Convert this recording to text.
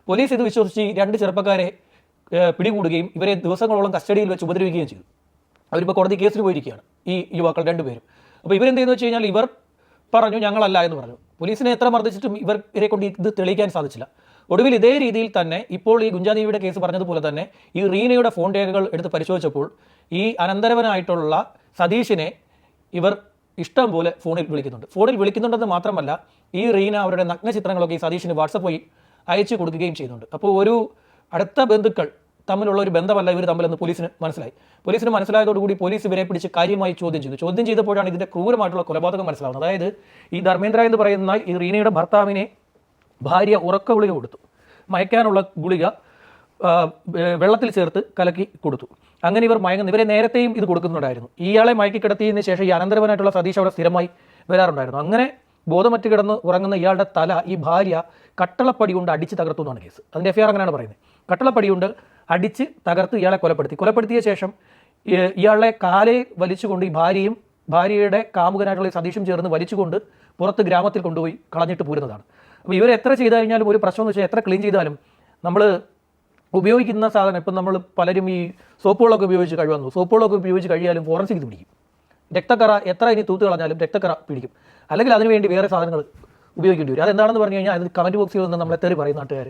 Police ഇത് വിശ്വസിച്ച് 2 ചെറുപ്പക്കാരെ പിടികൂടുകയും ഇവരെ ദിവസങ്ങളോളം കസ്റ്റഡിയിൽ വെച്ച് ഉപദ്രവിക്കുകയും ചെയ്തു. അവരിപ്പോൾ കോടതി കേസിന് പോയിരിക്കുകയാണ്, ഈ യുവാക്കൾ 2 പേരും. അപ്പോൾ ഇവരെന്തെന്ന് വെച്ച് കഴിഞ്ഞാൽ ഇവർ പറഞ്ഞു ഞങ്ങളല്ല എന്ന് പറഞ്ഞു. പോലീസിനെ എത്ര മർദ്ദിച്ചിട്ടും ഇവരെ കൊണ്ട് ഇത് തെളിയിക്കാൻ സാധിച്ചില്ല. ഒടുവിൽ ഇതേ രീതിയിൽ തന്നെ ഇപ്പോൾ ഈ ഗുഞ്ചാദേവിയുടെ കേസ് പറഞ്ഞതുപോലെ തന്നെ ഈ റീനയുടെ ഫോൺ രേഖകൾ എടുത്ത് പരിശോധിച്ചപ്പോൾ ഈ അനന്തരവനായിട്ടുള്ള സതീഷിനെ ഇവർ ഇഷ്ടം പോലെ ഫോണിൽ വിളിക്കുന്നുണ്ടെന്ന് മാത്രമല്ല ഈ റീന അവരുടെ നഗ്ന ചിത്രങ്ങളൊക്കെ ഈ സതീഷിന് വാട്സപ്പ് വഴി അയച്ചു കൊടുക്കുകയും ചെയ്യുന്നുണ്ട്. അപ്പോൾ ഒരു അടുത്ത ബന്ധുക്കൾ തമ്മിലുള്ള ഒരു ബന്ധമല്ല ഇവർ തമ്മിലെന്ന് പോലീസിന് മനസ്സിലായതോടുകൂടി പോലീസ് ഇവരെ പിടിച്ച് കാര്യമായി ചോദ്യം ചെയ്തപ്പോഴാണ് ഇതിൻ്റെ ക്രൂരമായിട്ടുള്ള കൊലപാതകം മനസ്സിലാവുന്നത്. അതായത് ഈ ധർമ്മേന്ദ്ര എന്ന് പറയുന്ന ഈ റീനയുടെ ഭർത്താവിനെ ഭാര്യ ഉറക്ക ഗുളിക കൊടുത്തു, മയക്കാനുള്ള ഗുളിക വെള്ളത്തിൽ ചേർത്ത് കലക്കി കൊടുത്തു. അങ്ങനെ ഇവർ ഇവരെ നേരത്തെയും ഇത് കൊടുക്കുന്നുണ്ടായിരുന്നു. ഇയാളെ മയക്കി കിടത്തിയതിന് ശേഷം ഈ അനന്തരവനായിട്ടുള്ള സതീഷ് അവിടെ സ്ഥിരമായി വരാറുണ്ടായിരുന്നു. അങ്ങനെ ബോധമറ്റ് കിടന്ന് ഉറങ്ങുന്ന ഇയാളുടെ തല ഈ ഭാര്യ കട്ടളപ്പടി കൊണ്ട് അടിച്ച് തകർത്തു എന്നാണ് കേസ്. അതിൻ്റെ എഫ്ഐആർ അങ്ങനെയാണ് പറയുന്നത്. കട്ടളപ്പടി കൊണ്ട് അടിച്ച് തകർത്ത് ഇയാളെ കൊലപ്പെടുത്തിയ ശേഷം ഇയാളെ കാലെ വലിച്ചുകൊണ്ട് ഈ ഭാര്യയുടെ കാമുകനായിട്ടുള്ള സതീഷും ചേർന്ന് വലിച്ചുകൊണ്ട് പുറത്ത് ഗ്രാമത്തിൽ കൊണ്ടുപോയി കളഞ്ഞിട്ട് പോരുന്നതാണ്. അപ്പോൾ ഇവർ എത്ര ചെയ്ത് കഴിഞ്ഞാലും ഒരു പ്രശ്നം എന്ന് വെച്ചാൽ എത്ര ക്ലീൻ ചെയ്താലും നമ്മൾ ഉപയോഗിക്കുന്ന സാധനം ഇപ്പം നമ്മൾ പലരും ഈ സോപ്പുകളൊക്കെ ഉപയോഗിച്ച് കഴിയുന്നു. സോപ്പുകളൊക്കെ ഉപയോഗിച്ച് കഴിയാലും ഫോറൻസിക് ഇത് പിടിക്കും. രക്തക്കറ എത്ര ഇനി തൂത്ത് കളഞ്ഞാലും രക്തക്കറ പിടിക്കും. അല്ലെങ്കിൽ അതിനുവേണ്ടി വേറെ സാധനങ്ങൾ ഉപയോഗിക്കേണ്ടി വരും. അതെന്താണെന്ന് പറഞ്ഞു കഴിഞ്ഞാൽ അത് കമൻറ്റ് ബോക്സിൽ നിന്ന് നമ്മളെ തെറി പറയും നാട്ടുകാർ.